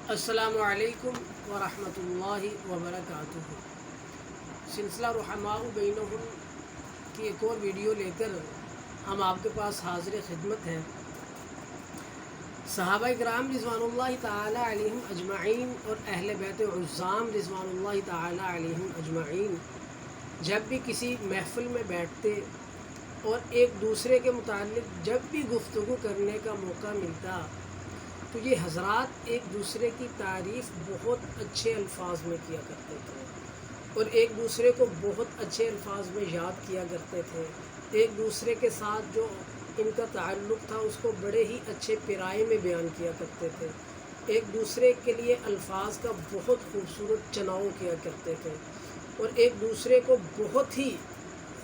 السلام علیکم ورحمۃ اللہ وبرکاتہ۔ سلسلہ رحماء بینہم کی ایک اور ویڈیو لے کر ہم آپ کے پاس حاضر خدمت ہیں۔ صحابہ کرام رضوان اللہ تعالی علیہم اجمعین اور اہل بیت عظام رضوان اللہ تعالی علیہم اجمعین جب بھی کسی محفل میں بیٹھتے اور ایک دوسرے کے متعلق جب بھی گفتگو کرنے کا موقع ملتا تو یہ حضرات ایک دوسرے کی تعریف بہت اچھے الفاظ میں کیا کرتے تھے اور ایک دوسرے کو بہت اچھے الفاظ میں یاد کیا کرتے تھے۔ ایک دوسرے کے ساتھ جو ان کا تعلق تھا اس کو بڑے ہی اچھے پیرائے میں بیان کیا کرتے تھے۔ ایک دوسرے کے لیے الفاظ کا بہت خوبصورت چناؤ کیا کرتے تھے اور ایک دوسرے کو بہت ہی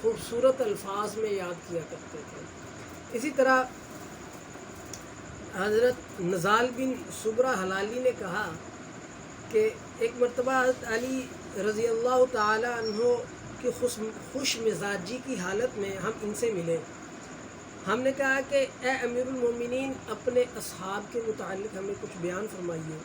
خوبصورت الفاظ میں یاد کیا کرتے تھے۔ اسی طرح حضرت نزال بن صبرہ حلالی نے کہا کہ ایک مرتبہ حضرت علی رضی اللہ تعالی عنہ کی خوش مزاجی کی حالت میں ہم ان سے ملے۔ ہم نے کہا کہ اے امیر المومنین اپنے اصحاب کے متعلق ہمیں کچھ بیان فرمائیے۔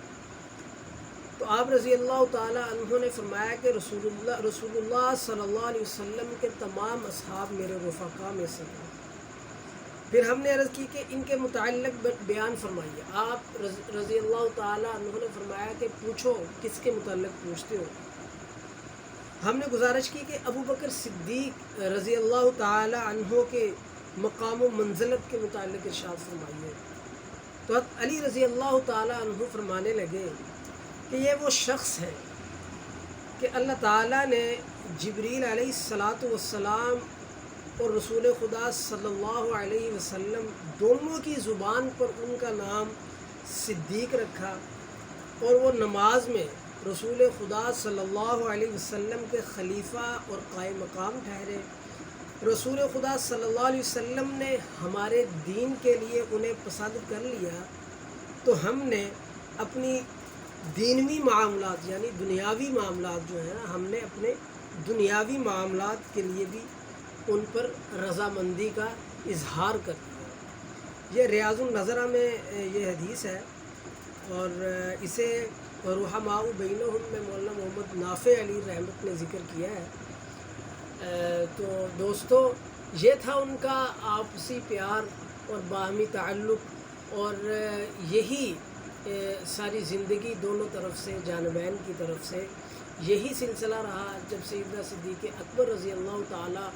تو آپ رضی اللہ تعالی عنہ نے فرمایا کہ رسول اللہ صلی اللہ علیہ وسلم کے تمام اصحاب میرے رفقا میں سے ہیں۔ پھر ہم نے عرض کی کہ ان کے متعلق بیان فرمائیے۔ آپ رضی اللہ تعالی عنہ نے فرمایا کہ پوچھو، کس کے متعلق پوچھتے ہو؟ ہم نے گزارش کی کہ ابو بکر صدیق رضی اللہ تعالی عنہ کے مقام و منزلت کے متعلق ارشاد فرمائیے۔ تو حضرت علی رضی اللہ تعالی عنہ فرمانے لگے کہ یہ وہ شخص ہے کہ اللہ تعالیٰ نے جبریل علیہ السلام اور رسول خدا صلی اللہ علیہ وسلم دونوں کی زبان پر ان کا نام صدیق رکھا، اور وہ نماز میں رسول خدا صلی اللہ علیہ وسلم کے خلیفہ اور قائم مقام ٹھہرے۔ رسول خدا صلی اللہ علیہ وسلم نے ہمارے دین کے لیے انہیں پسند کر لیا تو ہم نے اپنی دینوی معاملات یعنی دنیاوی معاملات جو ہیں نا، ہم نے اپنے دنیاوی معاملات کے لیے بھی ان پر رضامندی کا اظہار کر دیا۔ یہ ریاض النظرہ میں یہ حدیث ہے اور اسے رحماء بینہم میں مولانا محمد نافع علی رحمت نے ذکر کیا ہے۔ تو دوستو، یہ تھا ان کا آپسی پیار اور باہمی تعلق، اور یہی ساری زندگی دونوں طرف سے، جانبین کی طرف سے یہی سلسلہ رہا۔ جب سیدنا صدیق اکبر رضی اللہ تعالی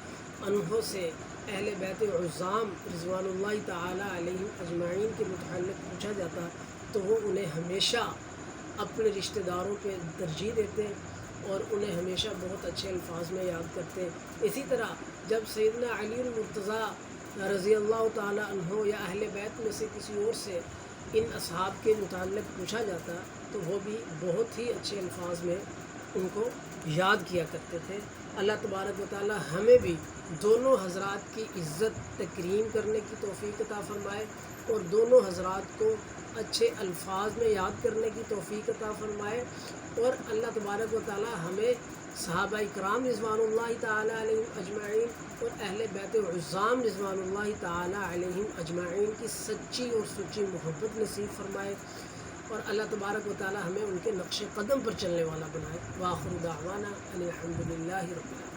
عنہ سے اہل بیت عظام رضوان اللہ تعالی علیہ اجمعین کے متعلق پوچھا جاتا تو وہ انہیں ہمیشہ اپنے رشتہ داروں پہ ترجیح دیتے اور انہیں ہمیشہ بہت اچھے الفاظ میں یاد کرتے۔ اسی طرح جب سیدنا علی المرتضیٰ رضی اللہ تعالی عنہ یا اہل بیت میں سے کسی اور سے ان اصحاب کے متعلق پوچھا جاتا تو وہ بھی بہت ہی اچھے الفاظ میں ان کو یاد کیا کرتے تھے۔ اللہ تبارک و تعالی ہمیں بھی دونوں حضرات کی عزت تکریم کرنے کی توفیق عطا فرمائے اور دونوں حضرات کو اچھے الفاظ میں یاد کرنے کی توفیق عطا فرمائے، اور اللہ تبارک و تعالی ہمیں صحابہ کرام رضوان اللہ تعالی علیہم اجمعین اور اہل بیت عظام رضوان اللہ تعالی علیہم اجمعین کی سچی اور سچی محبت نصیب فرمائے، اور اللہ تبارک و تعالی ہمیں ان کے نقش قدم پر چلنے والا بنائے۔ وآخر دعوانا ان الحمد للہ رب العالمین۔